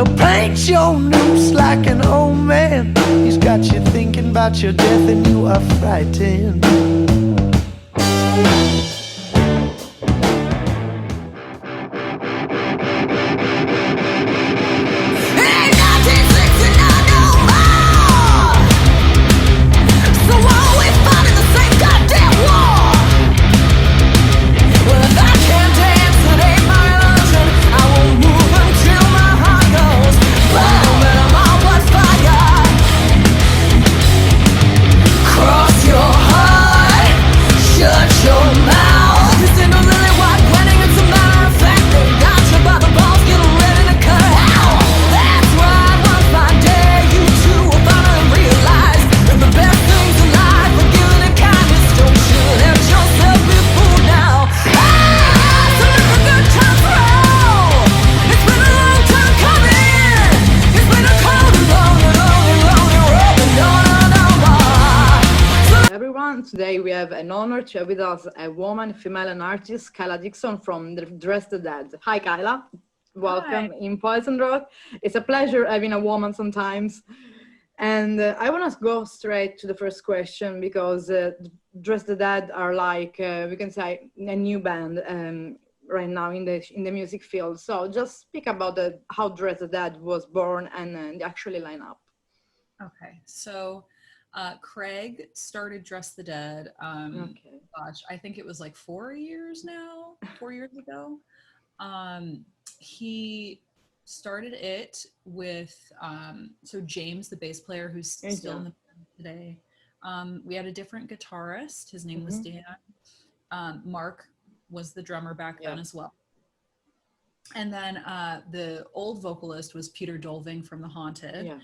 He'll paint your noose like an old man. He's got you thinking about your death and you are frightened. Today we have an honor to have with us a woman, female and artist, Kayla Dixon from Dress the Dead. Hi Kayla, welcome Hi. in Poison Rock. It's a pleasure having a woman sometimes. And I want to go straight to the first question because Dress the Dead are like, we can say, a new band right now in the music field. So just speak about how Dress the Dead was born and the actually lineup. Okay, so Craig started Dress the Dead. Okay. Gosh, I think it was like 4 years now, 4 years ago. He started it with so James, the bass player, who's still in the band today. We had a different guitarist. His name was Dan. Mark was the drummer back then as well. And then the old vocalist was Peter Dolving from The Haunted. Yeah.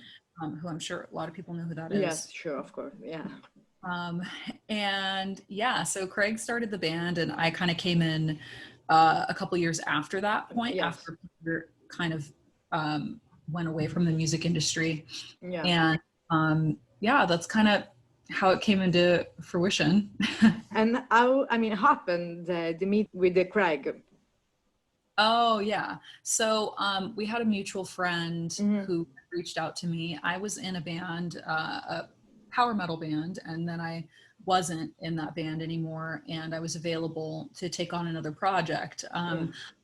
Who I'm sure a lot of people know who that is. Yes, sure, of course, yeah. And yeah, so Craig started the band and I kind of came in a couple years after that point, after Peter kind of went away from the music industry. Yeah. And yeah, that's kind of how it came into fruition. And how, it happened, the meet with the Craig. Oh yeah. So we had a mutual friend who reached out to me. I was in a band, a power metal band, and then I wasn't in that band anymore, and I was available to take on another project.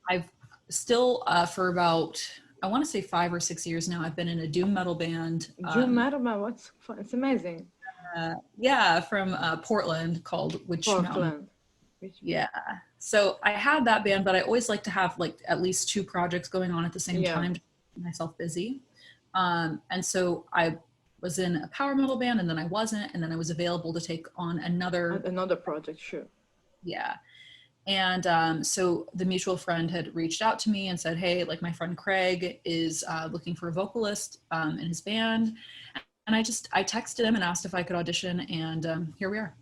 I've still for about, I want to say 5 or 6 years now, I've been in a doom metal band. Doom metal band, what's fun? It's amazing. Yeah, from Portland called Witch Mountain. Yeah. So I had that band, but I always like to have like at least 2 projects going on at the same time to keep myself busy. And so I was in a power metal band and then I wasn't, and then I was available to take on another project, sure. Yeah. And so the mutual friend had reached out to me and said, hey, like my friend Craig is looking for a vocalist in his band. And I texted him and asked if I could audition, and here we are.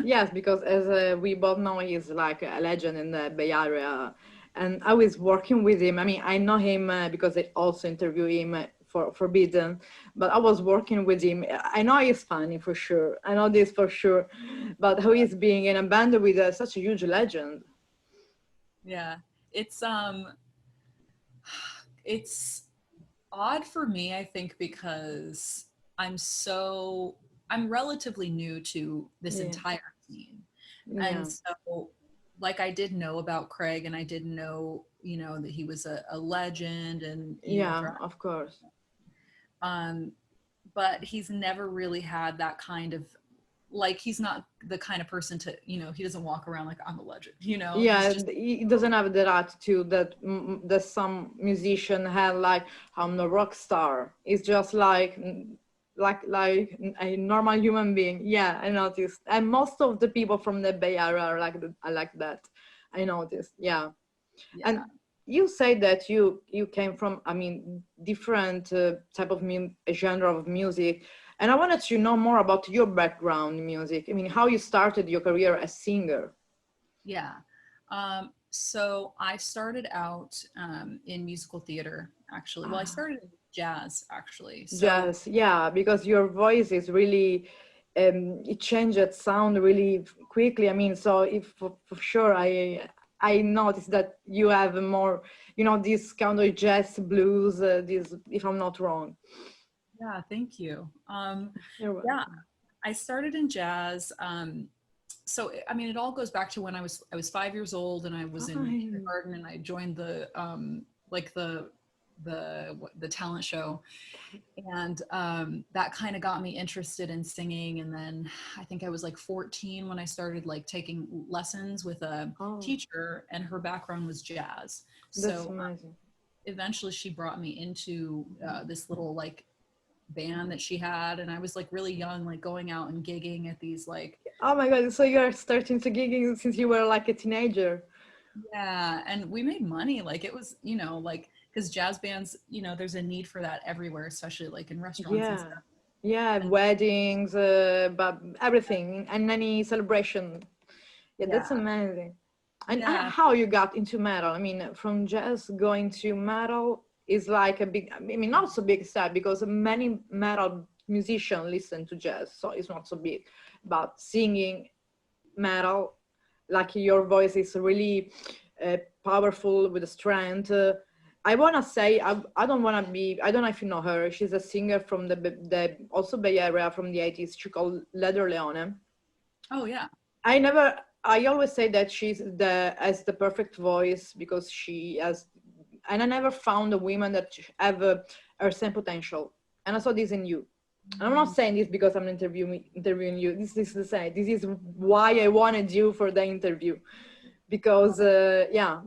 Yes, because as we both know, he's like a legend in the Bay Area. And I was working with him. I know him because I also interviewed him for Forbidden, but I was working with him. I know he's funny for sure. I know this for sure. But how he's being in a band with such a huge legend. Yeah, it's odd for me, I think, because I'm relatively new to this entire scene. And so like I did know about Craig and I did know, that he was a legend and of course. But he's never really had that kind of, like, he's not the kind of person to, he doesn't walk around like I'm a legend, Yeah, he doesn't have that attitude that some musician had, like, I'm the rock star. It's just like a normal human being. Yeah, I noticed. And most of the people from the Bay Area are like that. I noticed. Yeah. And you say that you came from, different type of genre of music. And I wanted to know more about your background in music. How you started your career as singer. Yeah. So I started out in musical theater, actually. Well, I started in jazz, actually. So, jazz, yeah, because your voice is really, it changed sound really quickly. So if for sure I noticed that you have a more, this kind of jazz blues, this, if I'm not wrong. Yeah, thank you. You're Yeah, welcome. I started in jazz. So I mean, it all goes back to when I was 5 years old, and I was in Fine. kindergarten, and I joined the like the talent show, and that kind of got me interested in singing. And then I think I was like 14 when I started like taking lessons with a Oh, teacher, and her background was jazz. that's So amazing. eventually she brought me into this little like band that she had, and I was like really young, like going out and gigging at these like, Oh my God, so you're starting to gigging since you were like a teenager. yeah, and we made money. Like it was, like, because jazz bands, there's a need for that everywhere, especially like in restaurants and Yeah. stuff. Yeah, And weddings, but everything and any celebration. Yeah, that's yeah, amazing. And yeah, how you got into metal? I mean, from jazz going to metal is like a big, I mean, not so big step because many metal musicians listen to jazz, so it's not so big. But singing metal, like your voice is really powerful with the strength. I wanna say I don't wanna be, I don't know if you know her. She's a singer from the also Bay Area from the 80s. She called Leather Leone. oh yeah, I always say that she's the has the perfect voice because she has, and I never found a woman that have her same potential. And I saw this in you. And I'm not saying this because I'm interviewing you. This is the same. This is why I wanted you for the interview, because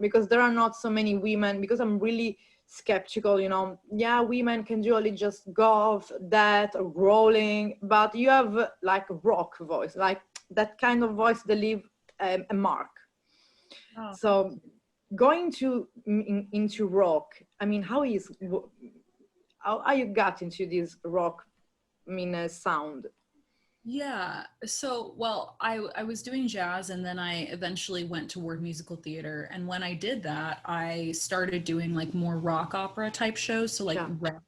because there are not so many women. Because I'm really skeptical. Yeah, women can do only just golf, that or growling, but you have like a rock voice, like that kind of voice that leave a mark. oh, thank So you. going into rock, I mean, how you got into this rock, I mean, sound? Yeah. So, well, I was doing jazz, and then I eventually went toward musical theater. And when I did that, I started doing like more rock opera type shows. So like Yeah. Rent,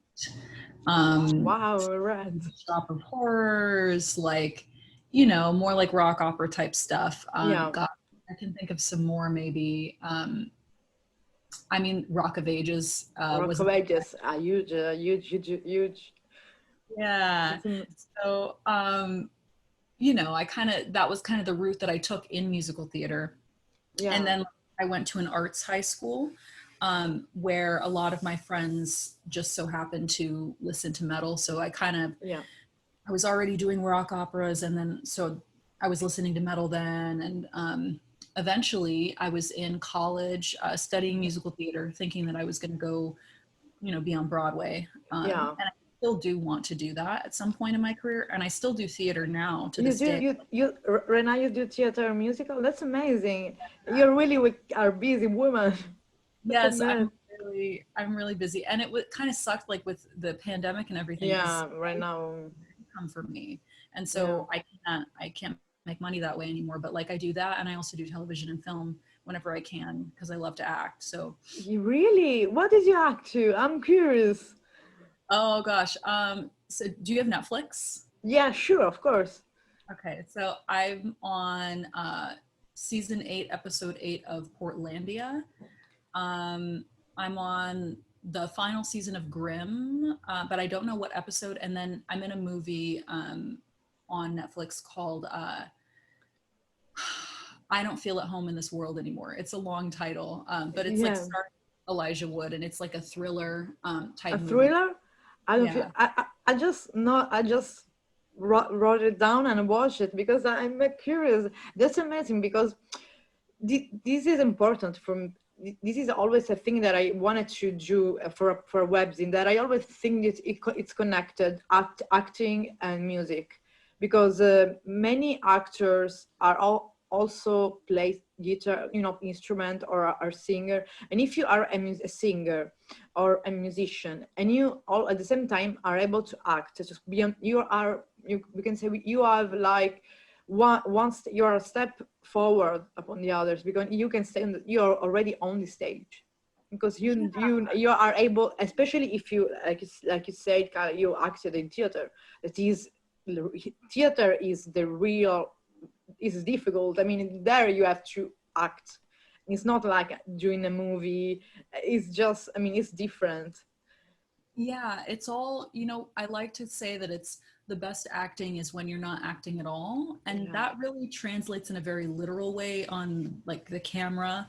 um, Wow, right. Shop of Horrors, like, more like rock opera type stuff. Yeah. God, I can think of some more maybe. I mean, Rock of Ages Rock was of Ages are huge, huge. yeah. It's am- So, I kind of, that was kind of the route that I took in musical theater. And yeah, then I went to an arts high school where a lot of my friends just so happened to listen to metal. So yeah, I was already doing rock operas, and then so I was listening to metal then. And eventually I was in college studying musical theater, thinking that I was going to go, be on Broadway. yeah. And I still do want to do that at some point in my career. And I still do theater now to You this do day. right now you do theater and musical. That's amazing. You're really are busy woman. That's Yes, amazing. I'm really busy, and it kind of sucked like with the pandemic and everything because Yeah, right now. income for me, and Yeah. so I can't make money that way anymore. But like I do that, and I also do television and film whenever I can because I love to act. So, You really? What did you act to? I'm curious. oh gosh, so do you have Netflix? Yeah, sure, of course. Okay, so I'm on season 8, episode 8 of Portlandia. Um, I'm on the final season of Grimm, but I don't know what episode. And then I'm in a movie on Netflix called I Don't Feel at Home in This World Anymore. It's a long title, but it's like Yeah, starring Elijah Wood, and it's like a thriller a type movie. thriller. I don't feel. Yeah. I just know. I just wrote it down and watched it because I'm curious. That's amazing because this is important from. This is always a thing that I wanted to do for a web zine, that I always think it's connected, acting and music, because many actors are also play guitar, instrument, or are singer. And if you are a singer or a musician, and you all at the same time are able to act, just beyond, we can say you have like once you are a step forward upon the others, because you can stay you are already on the stage, because you are able, especially if you like you said, Kyle, you acted in theater. That is, theater is the real, is difficult. I mean, there you have to act, It's not like doing a movie. It's just, I mean, it's different. Yeah, it's all, I like to say that it's the best acting is when you're not acting at all. And Yeah. that really translates in a very literal way on like the camera.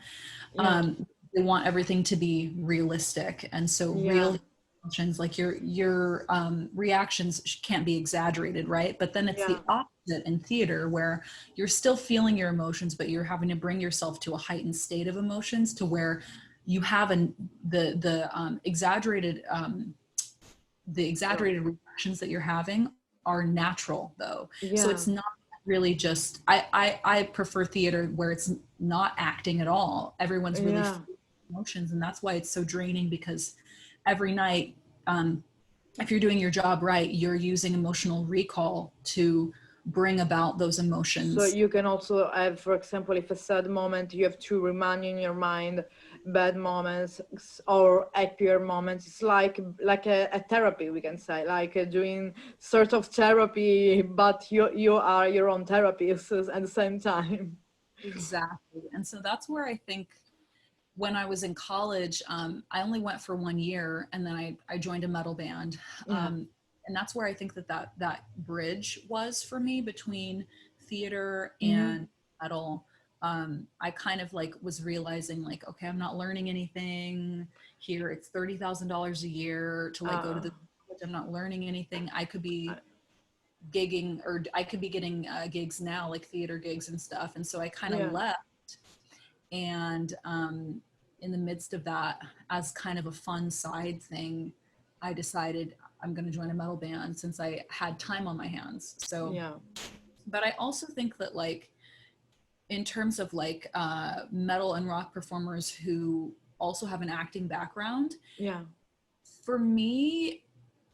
Yeah. They want everything to be realistic. And so real emotions, like your reactions can't be exaggerated, right? But then it's the opposite in theater where you're still feeling your emotions, but you're having to bring yourself to a heightened state of emotions to where you have the exaggerated reactions that you're having are natural though. So it's not really just I prefer theater where it's not acting at all. Everyone's really feeling emotions, and that's why it's so draining, because every night, if you're doing your job right, you're using emotional recall to bring about those emotions. So you can also have, for example, if a sad moment, you have to remind in your mind bad moments or happier moments. It's like a therapy, we can say, like doing sort of therapy, but you are your own therapist at the same time. Exactly. And so that's where I think when I was in college, I only went for 1 year, and then I joined a metal band. And that's where I think that bridge was for me between theater and metal. I kind of like was realizing like, okay, I'm not learning anything here. It's $30,000 a year to like go to the college. I'm not learning anything. I could be gigging, or I could be getting gigs now, like theater gigs and stuff. And so I kind of left. And in the midst of that, as kind of a fun side thing, I decided I'm going to join a metal band since I had time on my hands. So, but I also think that like, in terms of like metal and rock performers who also have an acting background, for me,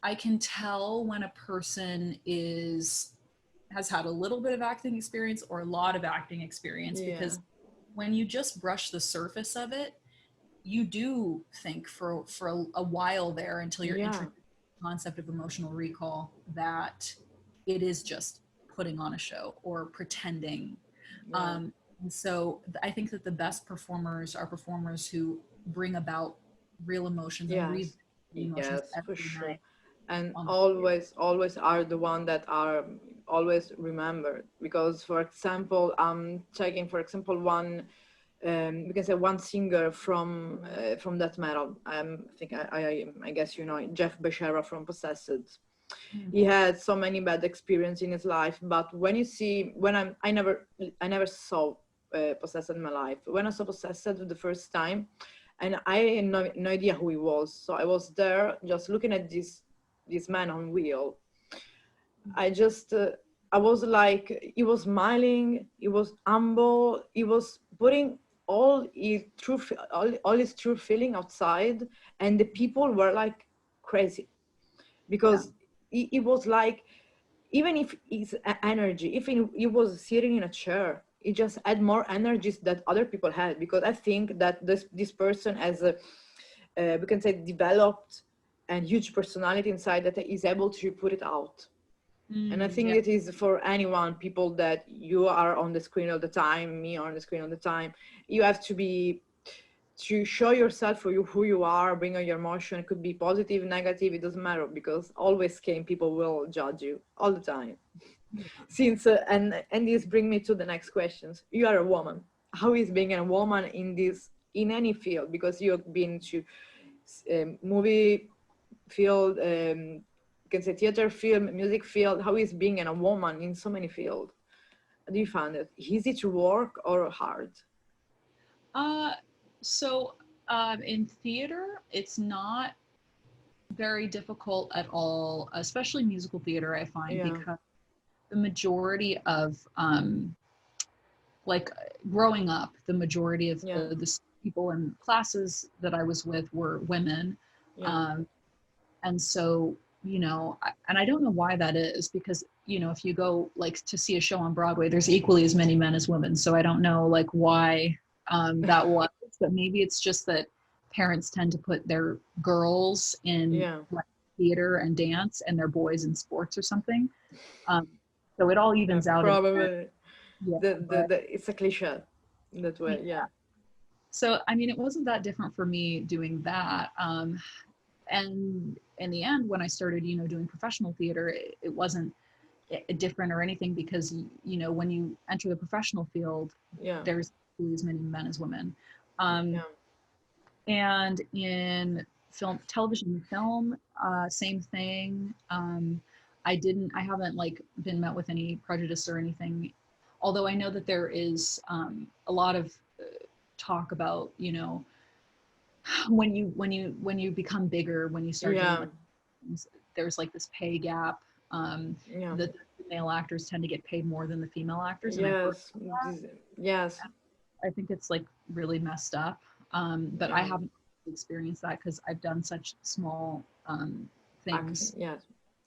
I can tell when a person has had a little bit of acting experience or a lot of acting experience, because when you just brush the surface of it, you do think for a while there until you're introduced to the concept of emotional recall that it is just putting on a show or pretending. And so I think that the best performers are performers who bring about real emotions and read emotions For every sure. night. And always are the one that are always remembered. Because, for example, I'm taking, for example, one, we can say one singer from that metal. I think I guess you know Jeff Becerra from Possessed. He had so many bad experiences in his life, but when you see, I never saw Possessed in my life. When I saw Possessed the first time, and I had no idea who he was, so I was there just looking at this man on wheel. I was like, he was smiling, he was humble, he was putting all his true feeling outside, and the people were like crazy, because he was like, even if his energy, if he was sitting in a chair, he just had more energies that other people had, because I think that this person has a we can say developed and huge personality inside that is able to put it out. And I think it is for anyone, people that you are on the screen all the time, me on the screen all the time, you have to show yourself for who you are, bring out your emotion. It could be positive, negative, it doesn't matter, because always people will judge you all the time. Since and this bring me to the next questions. You are a woman. How is being a woman in any field? Because you have been to movie field, you can say theater field, music field. How is being a woman in so many fields? How do you find it easy to work or hard? So in theater, it's not very difficult at all, especially musical theater, I find, because the majority of like growing up, the majority of the people in classes that I was with were women. And so, and I don't know why that is, because, if you go like to see a show on Broadway, there's equally as many men as women. So I don't know like why that was, but maybe it's just that parents tend to put their girls in like theater and dance and their boys in sports or something. So it all evens out. Probably. It's a cliche that way. So, I mean, it wasn't that different for me doing that. And in the end, when I started, doing professional theater, it wasn't different or anything because, when you enter the professional field, Yeah. there's as many men as women. Um, Yeah. and in television and film, same thing. I haven't like been met with any prejudice or anything, although I know that there is a lot of talk about, when you become bigger, when you start doing Yeah. like there's like this pay gap. Yeah. The male actors tend to get paid more than the female actors, and I've heard Yes. Yes. I think it's like really messed up. But I Yeah. haven't experienced that because I've done such small things. Yes.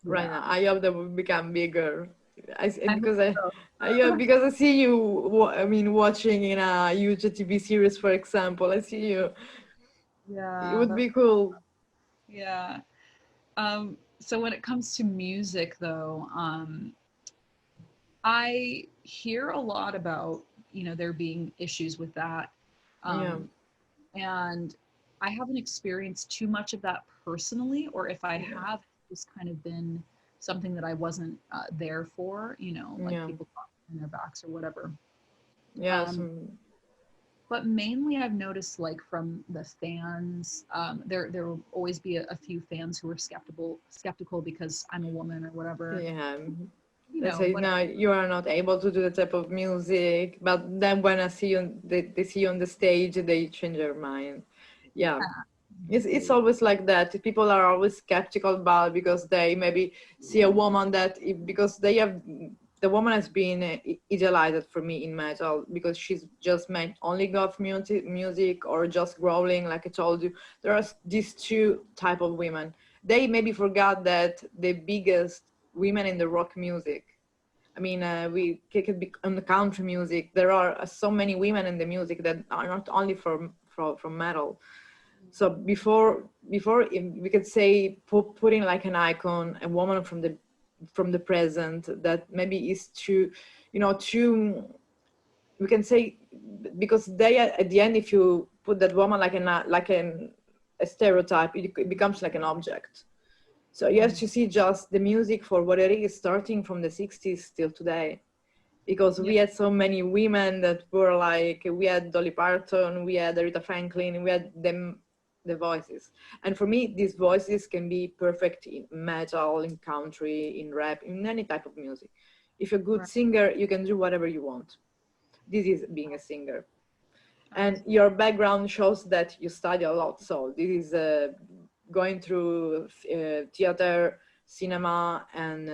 Right Yeah. now, I hope that we become bigger. I hope Because so. yeah, because I see you. I mean, watching in a huge TV series, for example. I see you. It Yeah, would be cool. yeah. So when it comes to music, though, I hear a lot about, there being issues with that. Yeah. Um, and I haven't experienced too much of that personally, or if I Yeah. have, it's kind of been something that I wasn't there for, like Yeah. people talking in their backs or whatever. Yes. Um, but mainly I've noticed like from the fans, there will always be a few fans who are skeptical because I'm a woman or whatever. Yeah. You They know, say what no, you are not able to do the type of music. But then when I see you, they see you on the stage, they change their mind. Yeah. It's exactly. always like that. People are always skeptical about because they maybe see a woman because they have the woman has been idealized for me in metal because she's just made only goth music or just growling like I told you. There are these two type of women. They maybe forgot that the biggest women in the rock music. I mean, we could be on the country music. There are so many women in the music that are not only from metal. So before we could say putting like an icon, a woman from the present that maybe is too, too, we can say, because they at the end, if you put that woman a stereotype, it becomes like an object. So you have to see just the music for what it is, starting from the 60s till today, because Yeah, we had so many women that were like, we had Dolly Parton, we had Aretha Franklin, we had them, the voices. And for me, these voices can be perfect in metal, in country, in rap, in any type of music. If you're a good right. singer, you can do whatever you want. This is being a singer. And Absolutely. your background shows that you study a lot. So this is going through theater, cinema, and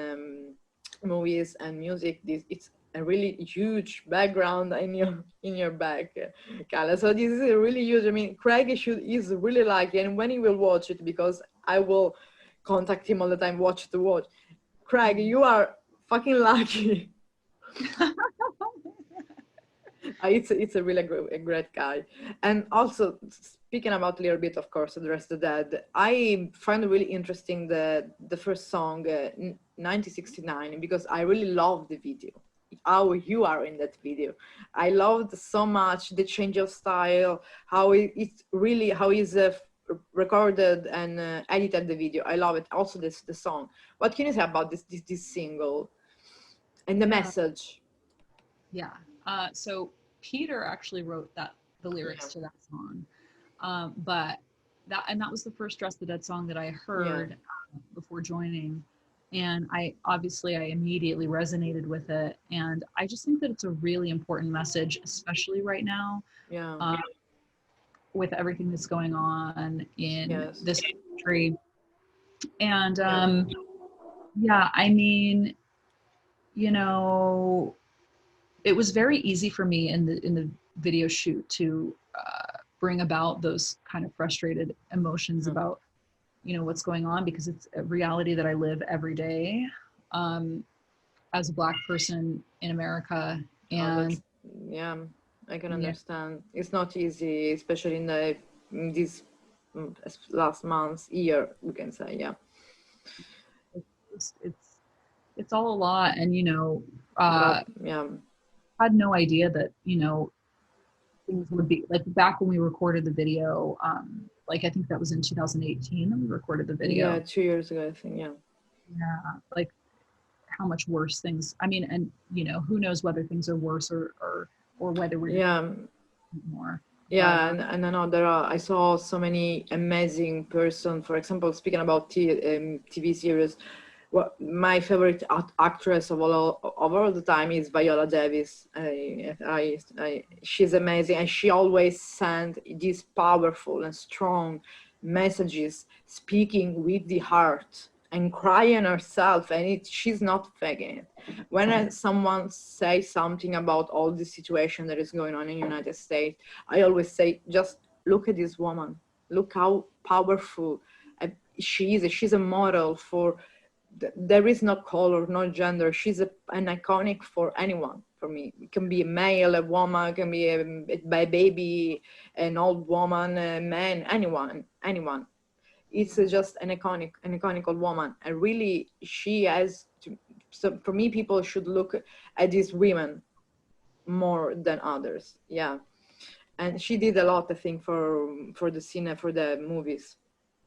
movies and music. It's a really huge background in your back, Kala. So this is a really huge. I mean, Craig is really lucky, and when he will watch it, because I will contact him all the time, watch to watch. Craig, you are fucking lucky. It's a really a great guy. And also speaking about a little bit, of course, the rest of that, I find really interesting the first song, 1969, because I really love the video. How you are in that video, I loved so much the change of style, how it's really how is recorded and edited the video. I love it. Also, the song. What can you say about this single and the Yeah, message? yeah. So Peter actually wrote the Yeah, lyrics to that song. But that was the first Dress the Dead song that I yeah, heard before joining. And I immediately resonated with it. And I just think that it's a really important message, especially right now, yeah. um, with everything that's going on in Yes. this country. And Yes. yeah, I mean, you know, it was very easy for me in the video shoot to bring about those kind of frustrated emotions Yeah. about what's going on because it's a reality that I live every day um, as a Black person in America. Oh, And that's yeah. I can yeah, understand. It's not easy, especially in this last month, year, we can say. Yeah. it's all a lot, and But uh, yeah, I had no idea that things would be like back when we recorded the video. Like I think that was in 2018 that we recorded the video. Yeah, 2 years ago, I think. Yeah. Yeah, like how much worse things. I mean, and you know, who knows whether things are worse or whether we're Yeah. more. Yeah, But, and I know I saw so many amazing person. For example, speaking about TV series, my favorite actress of all the time is Viola Davis. She's amazing, and she always sent these powerful and strong messages, speaking with the heart and crying herself, and she's not faking it. When someone says something about all the situation that is going on in the United States, I always say, just look at this woman. Look how powerful she is. She's a model for. There is no color, no gender. She's an iconic for anyone. For me, it can be a male, a woman, it can be a baby, an old woman, a man, anyone. It's just an iconic woman, and really, she has to. So for me, people should look at these women more than others. Yeah, and she did a lot, I think, for the scene, for the movies,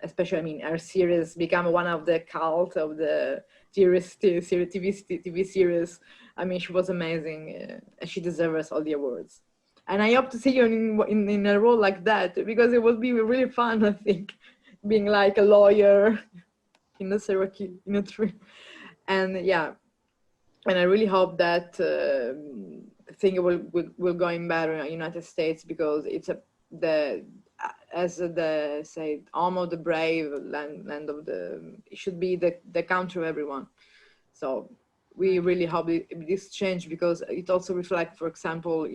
especially. I mean, her series became one of the cult of the TV series. I mean, she was amazing, and she deserves all the awards. And I hope to see you in a role like that, because it would be really fun, I think, being like a lawyer in a Syracuse, in a tree. And yeah, and I really hope that thing will go in better in the United States, because it's the as the say home of the brave, land of the, it should be the country of everyone. So we really hope this change, because it also reflects, for example,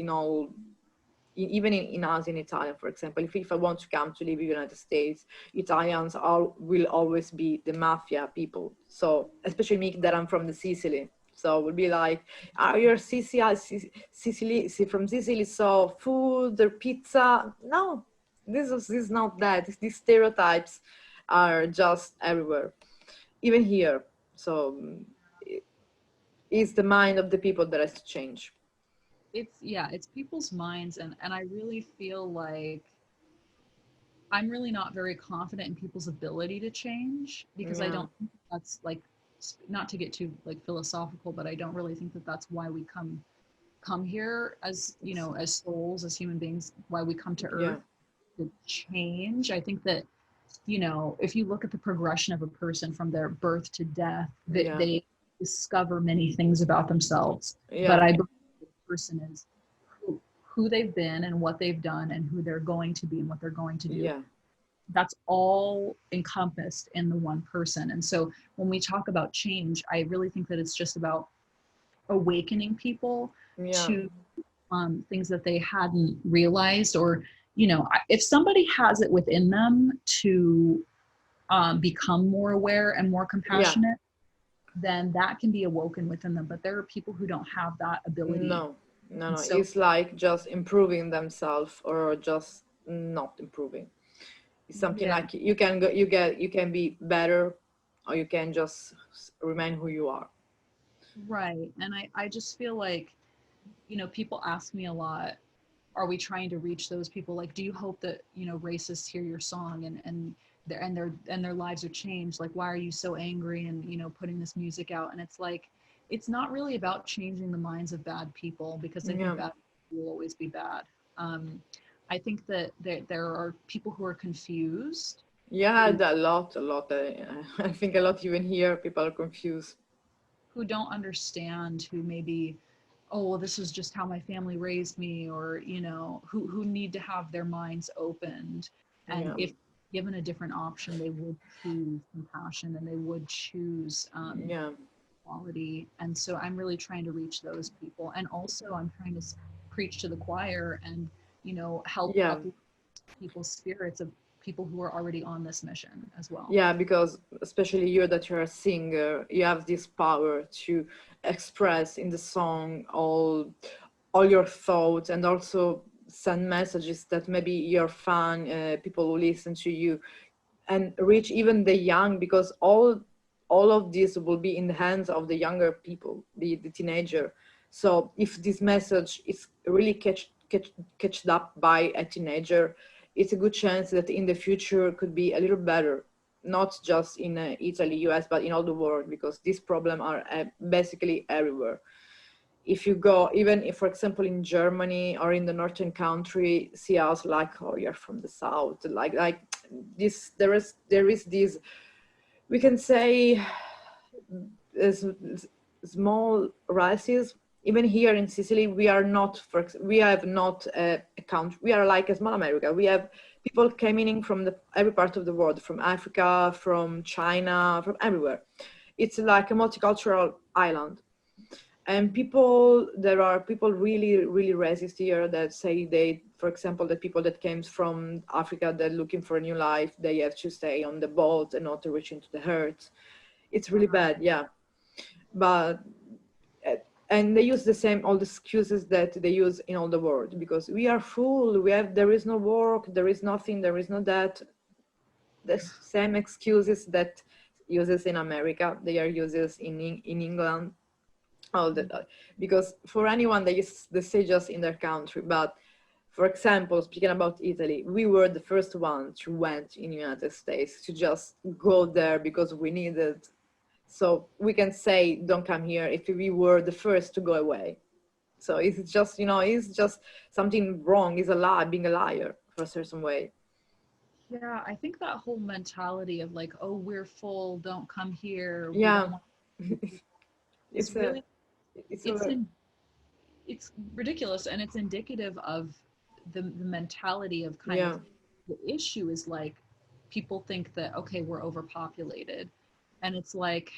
even in us in Italy, for example, if I want to come to live in the United States, Italians will always be the mafia people. So especially me, that I'm from the Sicily. So it would be like, oh, you're Sicily, from Sicily, so food or pizza. No, this is not that. These stereotypes are just everywhere, even here. So it's the mind of the people that has to change. it's people's minds, and I really feel like I'm really not very confident in people's ability to change, because I Yeah. don't think that's like, not to get too like philosophical, but I don't really think that that's why we come here as, you know, as souls, as human beings, why we come to Yeah. earth, to change. I think that, you know, if you look at the progression of a person from their birth to death, that Yeah. they discover many things about themselves. But Yeah. I believe the person is who they've been and what they've done and who they're going to be and what they're going to do. Yeah. That's all encompassed in the one person. And so when we talk about change, I really think that it's just about awakening people Yeah. to things that they hadn't realized. Or, you know, if somebody has it within them to become more aware and more compassionate, then that can be awoken within them. But there are people who don't have that ability. No. So It's like just improving themselves, or just not improving. It's something like you can go, you can be better, or you can just remain who you are. right. And I just feel like, you know, people ask me a lot, are we trying to reach those people? Like, do you hope that, you know, racists hear your song and their lives are changed? Like, why are you so angry and, you know, putting this music out? And it's like, it's not really about changing the minds of bad people, because I think bad people will always be bad. I think that there are people who are confused. Yeah, a lot. I think a lot even here, people are confused. Who don't understand, who maybe, oh, well, this is just how my family raised me, or, you know, who need to have their minds opened. And if given a different option, they would choose compassion and they would choose quality. And so I'm really trying to reach those people. And also I'm trying to preach to the choir and, you know, help uplift people's spirits of people who are already on this mission as well. Yeah, because especially you, that you're a singer, you have this power to express in the song all your thoughts, and also send messages that maybe your fan, people who listen to you, and reach even the young, because all of this will be in the hands of the younger people, the teenager. So if this message is really catched up by a teenager, it's a good chance that in the future could be a little better, not just in Italy, US, but in all the world, because these problems are basically everywhere. If you go, even if, for example, in Germany or in the northern country, see us like, oh, you're from the south, like this. There is this, we can say, s- small races. Even here in Sicily, we are not, we have not a country. We are like a small America. We have people coming in from every part of the world, from Africa, from China, from everywhere. It's like a multicultural island. And there are people really, really racist here that say they, for example, that people that came from Africa, they're looking for a new life, they have to stay on the boat and not to reach into the earth. It's really bad, yeah. But uh, and they use the same all the excuses that they use in all the world, because we are full, there is no work, there is nothing, there is no that. The same excuses that uses in America, they are uses in England, all the, because for anyone they say just in their country. But for example, speaking about Italy, we were the first ones who went in United States to just go there because we needed. So we can say don't come here if we were the first to go away. So it's just, it's just something wrong. It's a lie, being a liar for a certain way. Yeah, I think that whole mentality of like, oh, we're full, don't come here, we Yeah. don't want is it's a really it's it's a in it's ridiculous, and it's indicative of the mentality of kind of yeah, the issue is like people think that okay, we're overpopulated, and it's like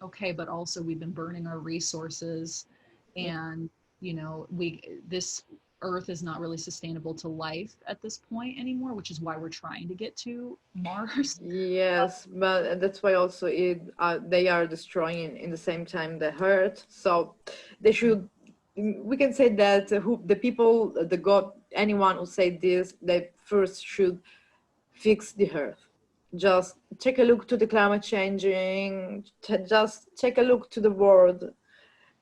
okay, but also we've been burning our resources, and we this earth is not really sustainable to life at this point anymore, which is why we're trying to get to Mars. yes, but that's why also they are destroying in the same time the earth. So they should, we can say that who the people, the god, anyone who say this, they first should fix the earth. Just take a look to the climate changing, just take a look to the world.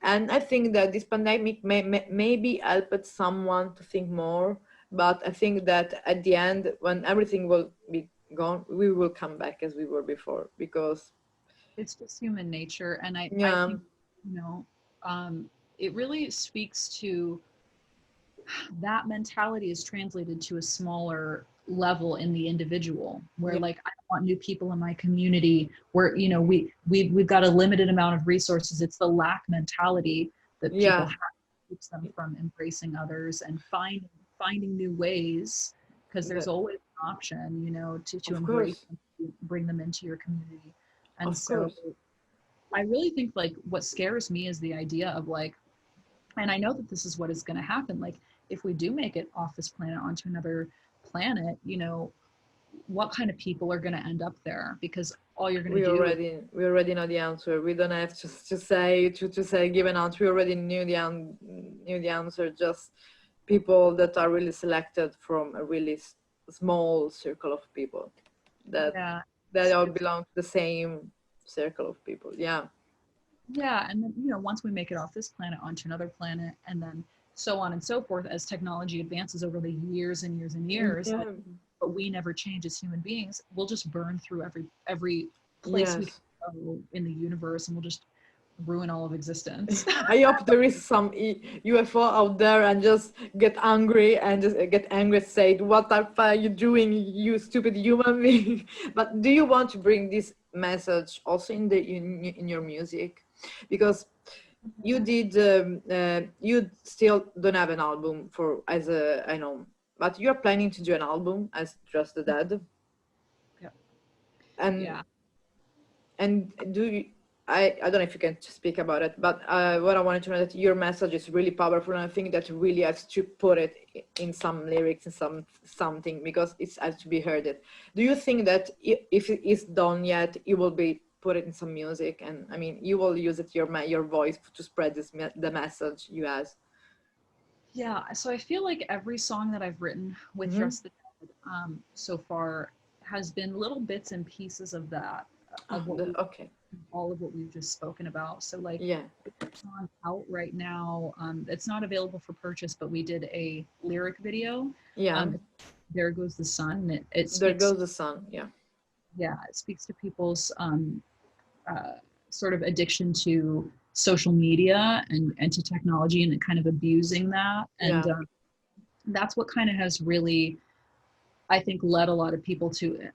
And I think that this pandemic maybe helped someone to think more. But I think that at the end, when everything will be gone, we will come back as we were before. Because It's just human nature, and I yeah, think you know um, it really speaks to that mentality is translated to a smaller level in the individual, where yeah, like I want new people in my community, where we've got a limited amount of resources. It's the lack mentality that people yeah, have, keeps them from embracing others and finding new ways, because there's that, always an option, to of embrace course, them, to bring them into your community. And of so course. I really think like what scares me is the idea of like, and I know that this is what is going to happen, like if we do make it off this planet onto another planet, what kind of people are going to end up there, because all you're going to do is We already know the answer. We don't have to say give an answer. We already knew the answer. Just people that are really selected from a really small circle of people that yeah all it's belong to the same circle of people. Yeah. yeah. And then once we make it off this planet onto another planet, and then so on and so forth, as technology advances over the years and years and years, Yeah. but we never change as human beings, we'll just burn through every place we can Yes. go in the universe, and we'll just ruin all of existence. I hope there is some UFO out there and just get angry and just get angry and say, "What the fuck are you doing, you stupid human being?" But do you want to bring this message also in your music? Because you still don't have an album for as a I know, but you're planning to do an album as Just the Dead, Yeah. and Yeah. do you, I don't know if you can speak about it, but what I wanted to know that your message is really powerful, and I think that you really have to put it in some lyrics, in something, because it's has to be heard. It. Do you think that if it is done yet, it will be put it in some music, and I mean, you will use it your voice to spread the message you has? Yeah, so I feel like every song that I've written with Mm-hmm. Dress the Dead so far has been little bits and pieces of that. of what we Okay. all of what we've just spoken about. So like Yeah. it's on out right now. It's not available for purchase, but we did a lyric video. Yeah. There Goes the Sun. It There speaks, goes the sun. Yeah. yeah, it speaks to people's uh, sort of addiction to social media and to technology and kind of abusing that. And Yeah. that's what kind of has really, I think, led a lot of people to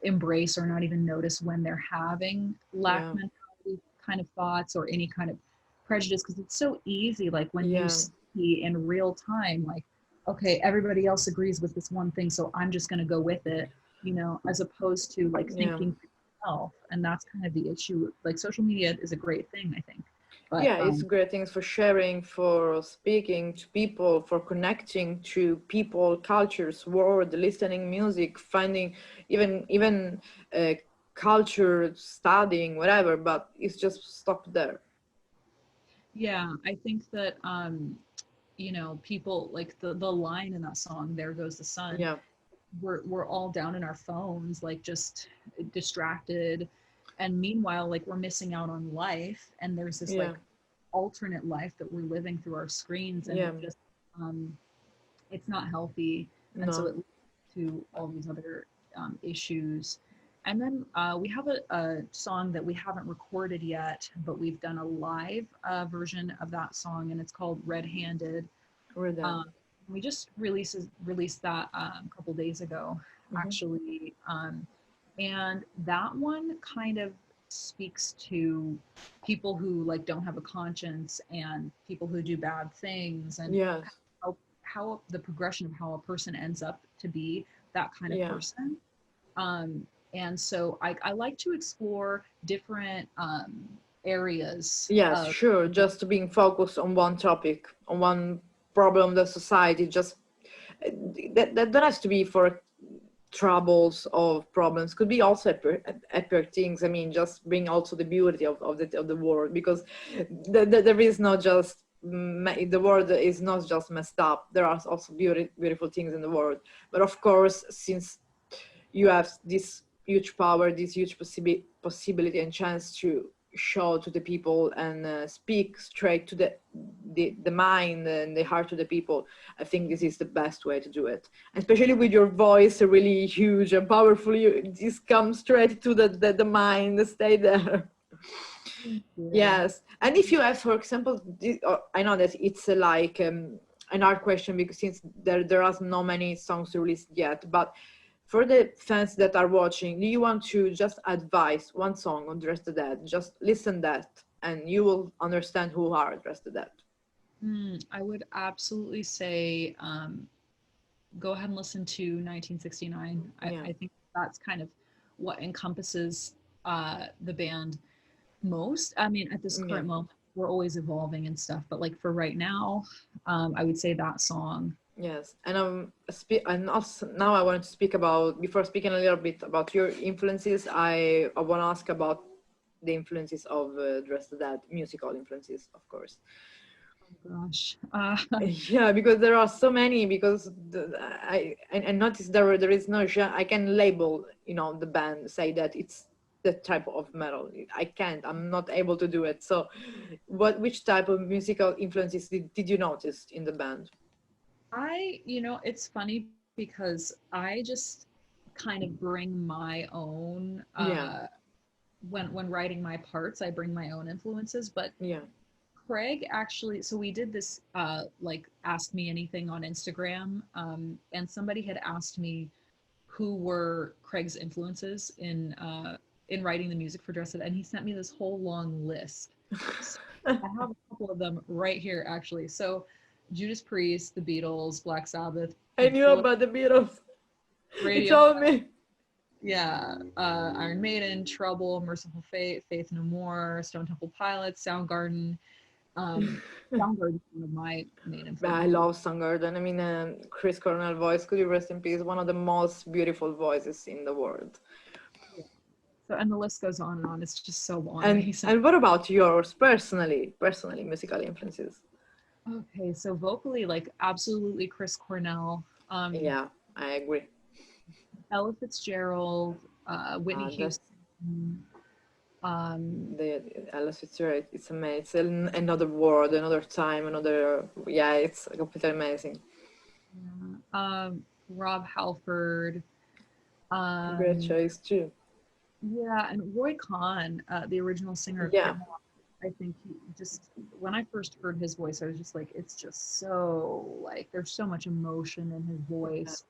embrace or not even notice when they're having lack Yeah. mentality kind of thoughts or any kind of prejudice, because it's so easy. Like when you Yeah. see in real time, like, okay, everybody else agrees with this one thing, so I'm just going to go with it, you know, as opposed to like Yeah. thinking for yourself. And that's kind of the issue. Like social media is a great thing, I think. But Yeah, it's great things for sharing, for speaking to people, for connecting to people, cultures, world, listening music, finding even culture, studying, whatever. But it's just stopped there. yeah, I think that you know, people like the line in that song, There Goes the Sun, Yeah, we're all down in our phones, like just distracted. And meanwhile, like we're missing out on life. And there's this yeah, like alternate life that we're living through our screens, and yeah. it just um it's not healthy. And so No. it leads to all these other issues. And then we have a song that we haven't recorded yet, but we've done a live version of that song, and it's called Red Handed. We're done. um, we just released that a couple days ago, Hmm. actually, and that one kind of speaks to people who like don't have a conscience and people who do bad things, and Yes. how the progression of how a person ends up to be that kind of Yeah. person. Um, and so I like to explore different areas Yes, of sure. Just being focused on one topic, on one problem that society just that has to be for troubles of problems, could be also epic things. I mean, just bring also the beauty of the world, because there is not just the world is not just messed up. There are also beautiful things in the world. But of course, since you have this huge power, this huge possibility and chance to show to the people and speak straight to the mind and the heart to the people, I think this is the best way to do it. Especially with your voice, really huge and powerful, this comes straight to the mind, stay there. yeah. Yes, and if you have, for example, I know that it's like an hard question, because since there are no many songs released yet, but for the fans that are watching, do you want to just advise one song on Dress the Dead? Just listen that, and you will understand who are Dress the Dead. I would absolutely say go ahead and listen to 1969. Yeah, I think that's kind of what encompasses the band most. I mean, at this yeah. current moment, we're always evolving and stuff, but like for right now, I would say that song. Yes, and and also now I want to speak about, before speaking a little bit about your influences, I want to ask about the influences of Dress the Dead, musical influences, of course. Oh gosh. Yeah, because there are so many. Because I noticed there is no I can label, the band, say that it's the type of metal. I can't. I'm not able to do it. So, which type of musical influences did you notice in the band? You know, it's funny because I just kind of bring my own Yeah, when writing my parts, I bring my own influences, but yeah, Craig actually, so we did this like ask me anything on Instagram, and somebody had asked me who were Craig's influences in writing the music for Dress It, and he sent me this whole long list. So I have a couple of them right here actually. So Judas Priest, the Beatles, Black Sabbath, I Pink knew Floyd, about the Beatles. He Radio, told me. yeah, Iron Maiden, Trouble, Merciful Fate, Faith No More, Stone Temple Pilots, Soundgarden. Um, Soundgarden is one of my main I influences. love Soundgarden. I mean, Chris Cornell voice, could you rest in peace? One of the most beautiful voices in the world. Yeah. So, and the list goes on and on. It's just so long. And He sent. and what about yours personally, musical influences? Okay, so vocally, like absolutely Chris Cornell, Yeah, I agree. Ella Fitzgerald, Whitney That's Houston. Mhm. Um, The Ella Fitzgerald, it's amazing. It's another world, another time, another. Yeah, it's completely amazing. yeah. Rob Halford. Great Um, choice too. yeah, and Roy Khan, the original singer of Yeah, Hip Hop. I think he just, when I first heard his voice, I was just like, it's just so like there's so much emotion in his voice.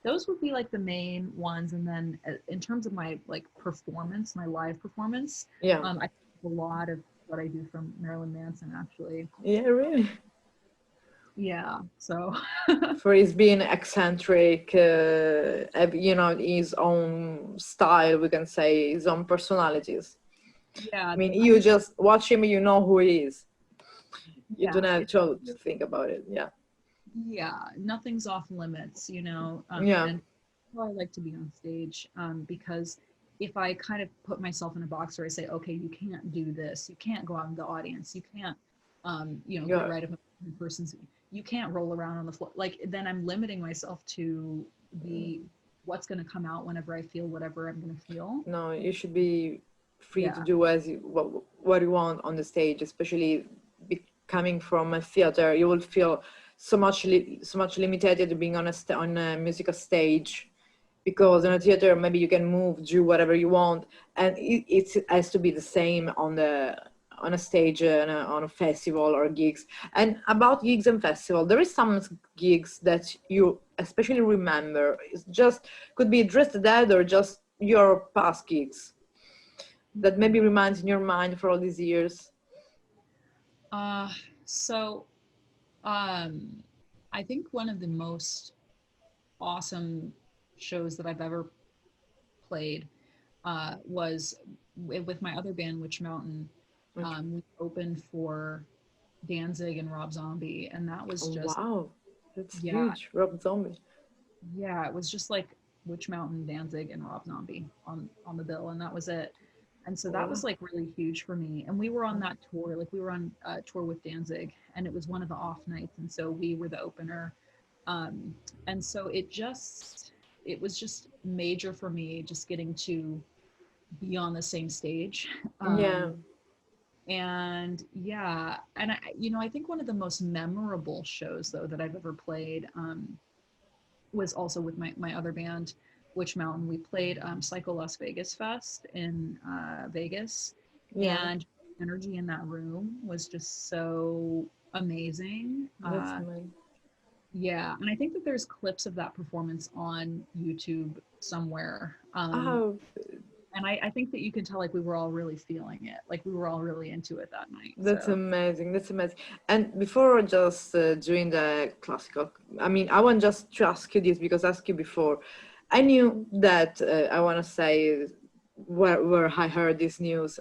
Those would be like the main ones, and then in terms of my like performance, my live performance, yeah, I think a lot of what I do from Marilyn Manson actually. yeah. Really. Yeah, so For his being eccentric, his own style, we can say his own personalities. yeah, I mean, I you mean, just watch him, you know who he is. You don't yeah, have it's to think about it. Yeah, yeah, nothing's off limits, yeah, and I like to be on stage because if I kind of put myself in a box where I say, okay, you can't do this, you can't go out in the audience, you can't, get yeah. right up in person's, you can't roll around on the floor. Like then I'm limiting myself to the what's going to come out whenever I feel whatever I'm going to feel. No, you should be free to Yeah, do what you want on the stage, especially coming from a theater. You will feel so much limited being on on a musical stage, because in a theater maybe you can move, do whatever you want, and it has to be the same on a stage, on a festival or gigs. And about gigs and festival, there is some gigs that you especially remember. It's just could be just that or just your past gigs that maybe reminds in your mind for all these years. uh so um I think one of the most awesome shows that I've ever played was with my other band, Witch Mountain. Which, We opened for Danzig and Rob Zombie, and that was oh just wow, that's yeah, huge. Rob Zombie. yeah. It was just like Witch Mountain, Danzig, and Rob Zombie on the bill, and that was it. And so that Wow. was like really huge for me. And we were on that tour, like we were on a tour with Danzig, and it was one of the off nights, and so we were the opener. Um, and so it was just major for me, just getting to be on the same stage. Yeah, And yeah, and I think one of the most memorable shows though that I've ever played was also with my other band, Witch Mountain. We played Psycho Las Vegas Fest in Vegas, yeah, and energy in that room was just so amazing. that's amazing. Yeah, and I think that there's clips of that performance on YouTube somewhere. Oh, And I think that you can tell like we were all really feeling it, like we were all really into it that night. that's So amazing. That's amazing. And before just doing the classical, I mean, I want just to ask you this because I asked you before. I knew that I want to say where I heard this news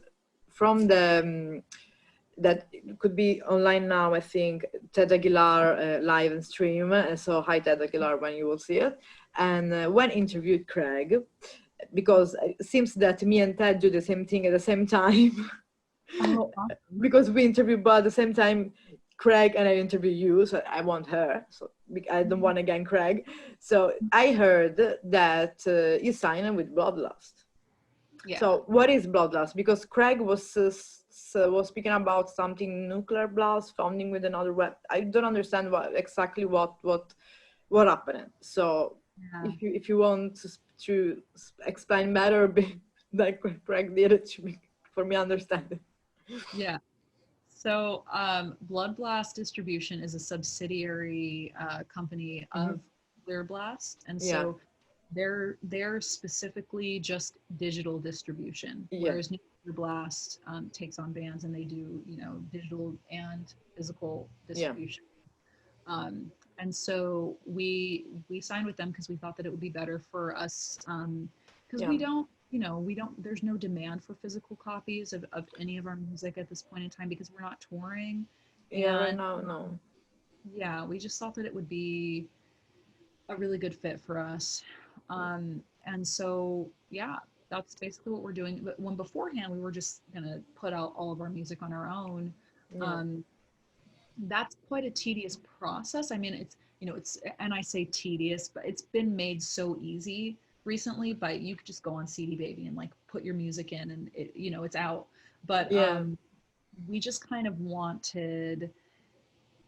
from the that could be online now. I think Ted Aguilar live and stream. So hi Ted Aguilar when you will see it. And when interviewed Craig, because it seems that me and Ted do the same thing at the same time. oh, awesome. Because we interview, but at the same time, Craig and I interview you, so I want her. So I don't want again Craig. So I heard that you signed with Bloodlust. Yeah. So what is Bloodlust? Because Craig was speaking about something nuclear blast, founding with another web. I don't understand exactly what happened. So Yeah. if you want to explain better, like Craig did it to me, for me understand it. Yeah. So, Blood Blast Distribution is a subsidiary company Mhm. of Clear Blast, and Yeah, so they're specifically just digital distribution, yeah, whereas Nuclear Blast takes on bands and they do digital and physical yeah, distribution. And so we signed with them because we thought that it would be better for us because yeah, we don't there's no demand for physical copies of any of our music at this point in time because we're not touring. yeah. Right And now, no. yeah, we just thought that it would be a really good fit for us. And so yeah, that's basically what we're doing. But when beforehand we were just gonna put out all of our music on our own. Yeah, um, that's quite a tedious process. I mean, it's and I say tedious, but it's been made so easy recently, but you could just go on CD Baby and like put your music in and it, you know, it's out. But Yeah. we just kind of wanted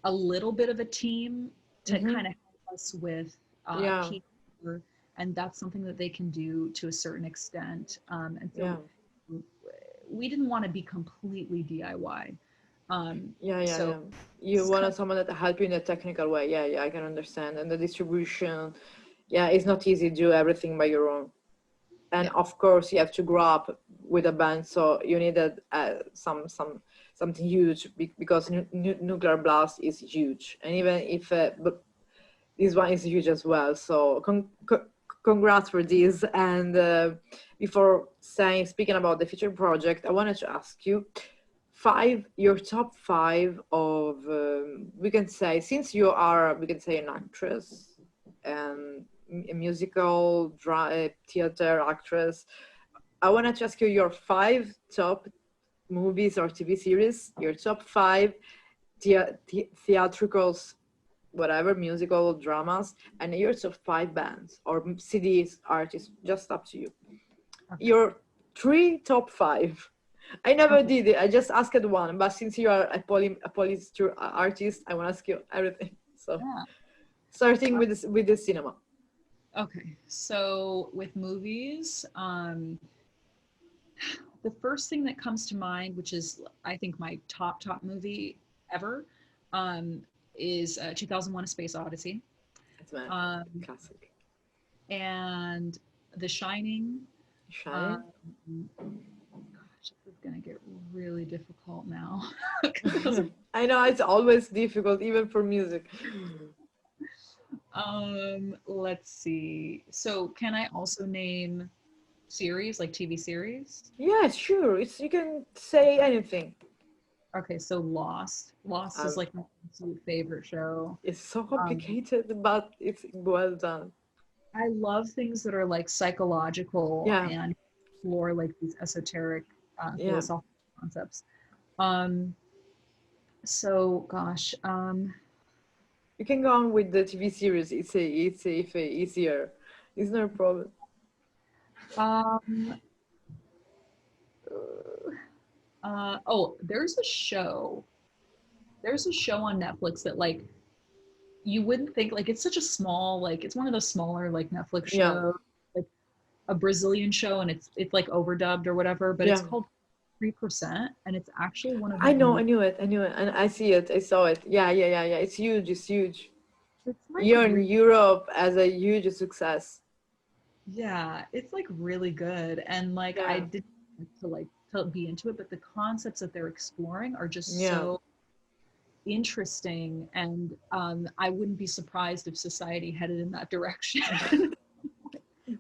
a little bit of a team to Mm-hmm. kind of help us with Yeah. people, and that's something that they can do to a certain extent. And Yeah. so we didn't want to be completely DIY. Yeah, yeah, So yeah. this You is kind wanted someone that help you in a technical way. Yeah, yeah, I can understand. And the distribution, yeah, it's not easy to do everything by your own. And yeah, of course, you have to grow up with a band, so you needed something huge because Nuclear Blast is huge, and even if but this one is huge as well. So congrats for this. And before speaking about the future project, I wanted to ask you your top five of we can say, since you are, we can say, an actress and a musical theater actress, I wanted to ask you your five top movies or TV series, your top five theatricals, whatever, musical dramas, and your top five bands or CDs, artists, just up to you. okay, Your three top five. I never okay, did it. I just asked one, but since you are a polyester artist, I want to ask you everything. So yeah. starting with the cinema. Okay, so with movies, the first thing that comes to mind, which is I think my top movie ever, um, is 2001: A Space Odyssey, It's my um, classic. and The Shining. Shining. Um, gosh, this is gonna get really difficult now because those are. I know it's always difficult, even for music. Let's see. So, can I also name series, like TV series? Yeah, sure. It's, you can say anything. Okay, so Lost. Lost is Um, like my absolute favorite show. it's so Um, complicated, but it's well done. I love things that are like psychological Yeah, and explore like these esoteric yeah. philosophical concepts. Um, so gosh, You can go on with the TV series. It's easier. It's no problem. um, oh, there's a show on Netflix that like you wouldn't think, like it's such a small, like it's one of those smaller like Netflix Yeah, shows, like a Brazilian show, and it's like overdubbed or whatever, but it's yeah. called 3%, and it's actually one of I my know. I knew it. I knew it. And I see it. I saw it. Yeah, yeah, yeah, yeah. It's huge. It's huge. it's like You're in Europe as a huge success. yeah, it's like really good, and like I Yeah, didn't to like to be into it, but the concepts that they're exploring are just yeah. so interesting, and I wouldn't be surprised if society headed in that direction,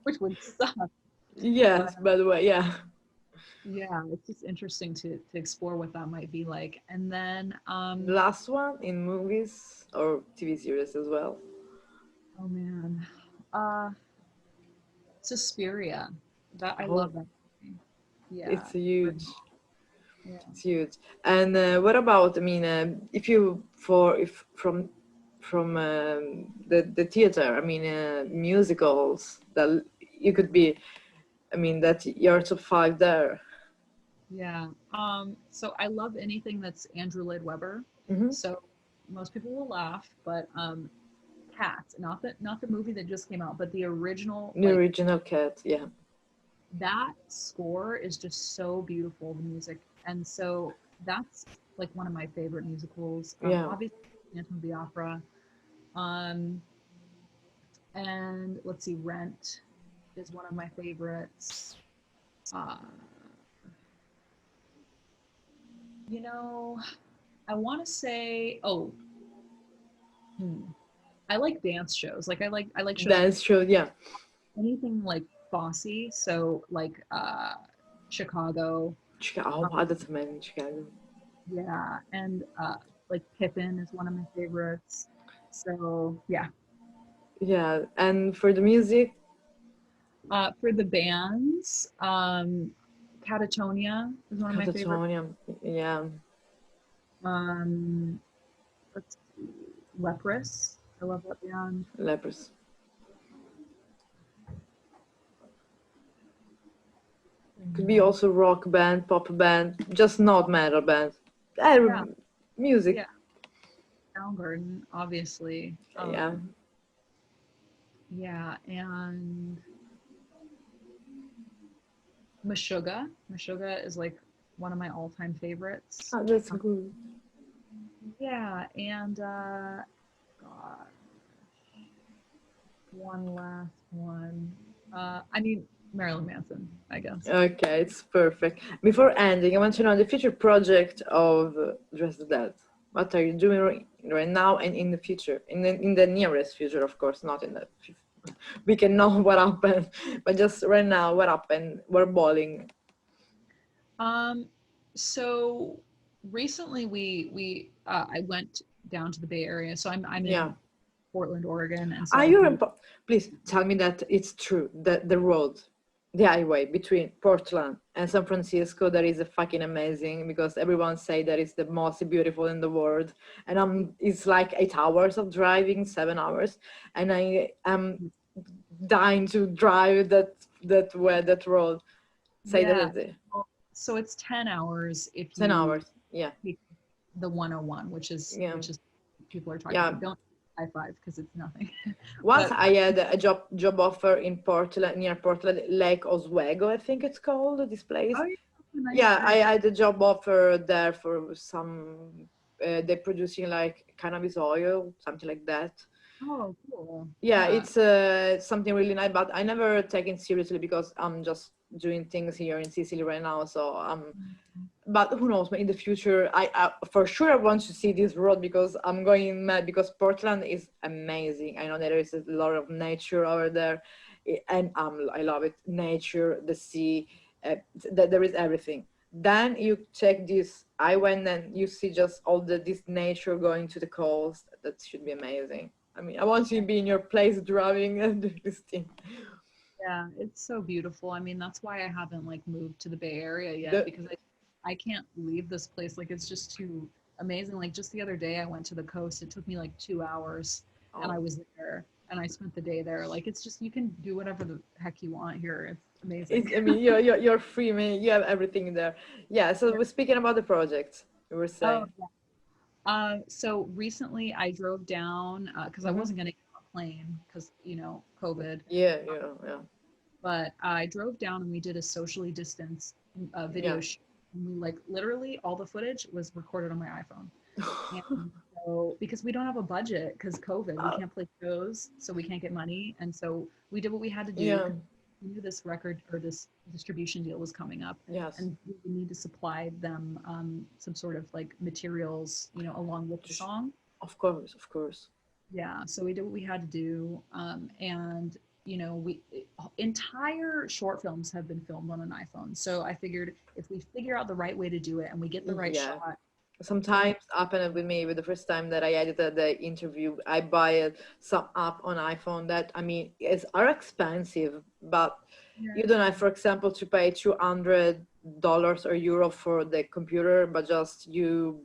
which would suck. But Yes, by the way, yeah. yeah, it's just interesting to explore what that might be like. And then The last one in movies or TV series as well. oh man, uh Suspiria. That I Oh, love that movie. Yeah. it's huge. Yeah. It's huge. And what about? I mean, if you for if from the theater, I mean, musicals that you could be. I mean, that your top five there. Yeah. So I love anything that's Andrew Lloyd Webber. Hmm. So most people will laugh, but Cats, not the movie that just came out, but the original, The like original cat. Yeah, that score is just so beautiful, the music. And so that's like one of my favorite musicals. yeah. Obviously Phantom of the Opera. Um, and let's see, Rent is one of my favorites. Uh, you know, I want to say, oh, hmm, I like dance shows. Like I like shows with Dance show. Yeah. anything like Fosse. So like Chicago. Chicago. Oh, Um, that's amazing. Chicago. yeah, and like Pippin is one of my favorites. So yeah. Yeah, and for the music, For the bands, Catatonia is one of my favorite. Catatonia. Yeah, Um, let's see, Leprous. I love that band. lepers. Could be also rock band, pop band, just not metal band. Yeah, Music. yeah. Soundgarden, obviously. Yeah. Yeah, and Meshuggah. Meshuggah is like one of my all-time favorites. Oh, that's Um, good. yeah, and God, one last one. I mean Marilyn Manson, I guess. Okay, it's perfect. Before ending, I want to know the future project of Dress the Dead. What are you doing right now and in the future? In the nearest future, of course, not in the. We can know what happened, but just right now, what happened? We're bowling. Um, so recently I went down to the Bay Area, so I'm Yeah. in Portland, Oregon, and so Are I you? do. Please tell me that it's true that the road, the highway between Portland and San Francisco, that is a fucking amazing because everyone say that it's the most beautiful in the world, and it's like 8 hours of driving, 7 hours, and I am dying to drive that road. Say that Yeah, it's so it's 10 hours if 10 hours. you Yeah, take the 101, yeah, which is people are talking yeah. about. Don't high five because it's nothing. Once But I had a job offer in Portland, near Portland, Lake Oswego, I think it's called, this place. oh, yeah, that's a nice Yeah, I area. had a job offer there for some. They're producing like cannabis oil, something like that. Oh, cool. Yeah, Yeah. it's something really nice, but I never take it seriously because I'm just doing things here in Sicily right now. So but who knows? In the future, I for sure I want to see this road because I'm going mad because Portland is amazing. I know there is a lot of nature over there, and I love it. Nature, the sea, there is everything. Then you check this. I went and you see just all this nature going to the coast. That should be amazing. I mean, I want to be in your place driving and do this thing. Yeah, it's so beautiful. I mean, that's why I haven't like moved to the Bay Area yet The because I can't leave this place. Like it's just too amazing. Like just the other day I went to the coast. It took me like 2 hours and I oh, was there and I spent the day there. Like it's just you can do whatever the heck you want here. It's amazing. it's, I mean, you're free, man. You have everything there. Yeah. So we're speaking about the project. You were Oh, saying. yeah. So recently I drove down because I Hmm. wasn't gonna get on a plane because COVID. Yeah, yeah, yeah, But I drove down and we did a socially distanced yeah. video shoot. And we like literally all the footage was recorded on my iPhone. And so because we don't have a budget because COVID, we Uh, can't play shows, so we can't get money. And so we did what we had to do yeah. because we knew this record or this distribution deal was coming up, Yes. and we would need to supply them some sort of like materials, along with the song. Of course, of course. Yeah, so we did what we had to do, and we entire short films have been filmed on an iPhone. So I figured if we figure out the right way to do it and we get the right Yeah. shot, Sometimes happened with me with the first time that I edited the interview. I buy some app on iPhone that I mean are expensive, but yeah, you don't have, for example, to pay $200 or euro for the computer, but just you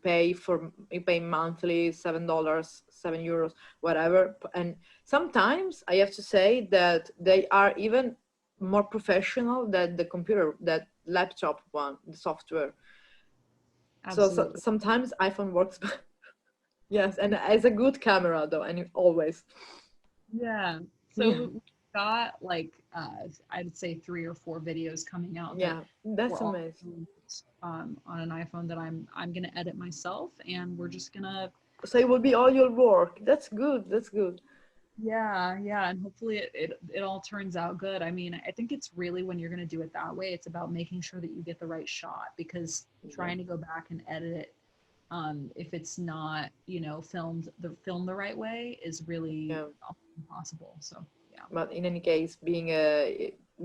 pay monthly $7, €7, whatever. And sometimes I have to say that they are even more professional than the computer, that laptop one, the software. So absolutely. sometimes iPhone works. Yes, and as a good camera though, and always. Yeah. So Yeah, we got like I'd say 3 or 4 videos coming out that yeah, that's were all amazing. filmed, on an iPhone that I'm gonna edit myself, and we're just gonna. So it will be all your work. That's good. That's good. Yeah, yeah, and hopefully it all turns out good. I mean, I think it's really when you're gonna do it that way, it's about making sure that you get the right shot because Yeah, trying to go back and edit it, if it's not, film the right way is really yeah. impossible. So yeah. But in any case, being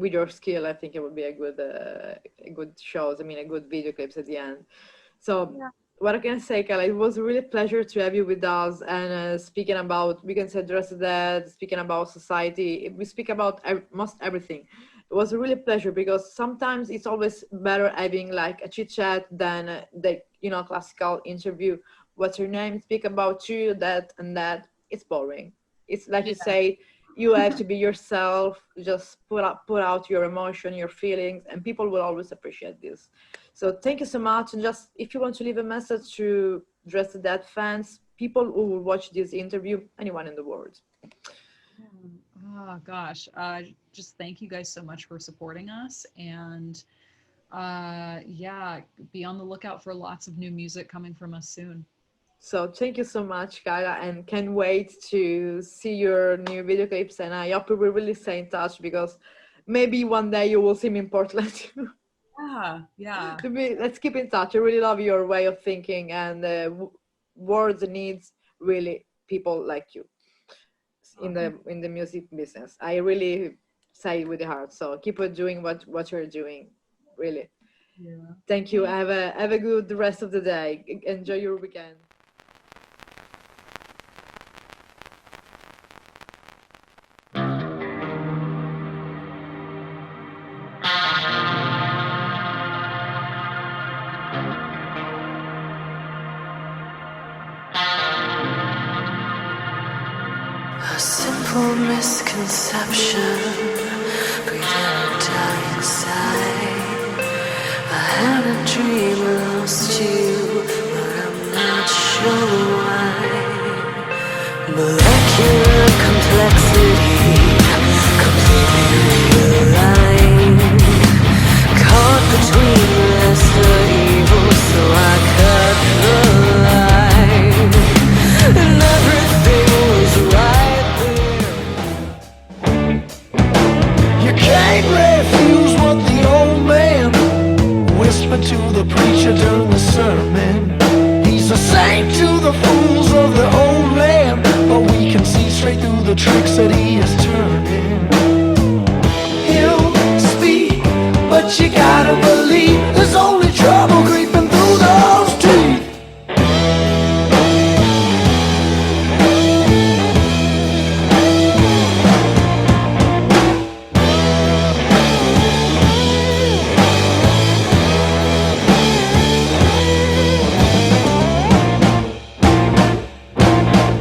with your skill, I think it would be a good shows. I mean, a good video clips at the end. So Yeah. what I can say, Kayla, it was a really pleasure to have you with us and speaking about, we can say dress that, speaking about society, we speak about most everything. It was a really pleasure because sometimes it's always better having like a chit chat than the classical interview. What's your name? Speak about you, that and that. It's boring. It's like you Yeah. say, You have to be yourself. Just put out your emotion, your feelings, and people will always appreciate this. So thank you so much. And just if you want to leave a message to Dress the Dead fans, people who will watch this interview, anyone in the world. Oh gosh, just thank you guys so much for supporting us, and yeah, be on the lookout for lots of new music coming from us soon. So thank you so much, Kayla, and can't wait to see your new video clips. And I hope we will really stay in touch, because maybe one day you will see me in Portland too. Yeah. Let's keep in touch. I really love your way of thinking, and words needs really people like you in the music business. I really say it with the heart. So keep on doing what you're doing, really. Yeah. Thank you. Have a good rest of the day. Enjoy your weekend. A simple misconception, breathing a dying sigh. I had a dream I lost you, but I'm not sure why. Molecular complexity, completely realigned. Caught between lesser evils, so I cut the line. And everything was right there. You can't refuse what the old man whispered to the preacher during the sermon. He's a saint to the fools of the old land, but we can see straight through the tricks that he is turning. He'll speak, but you gotta believe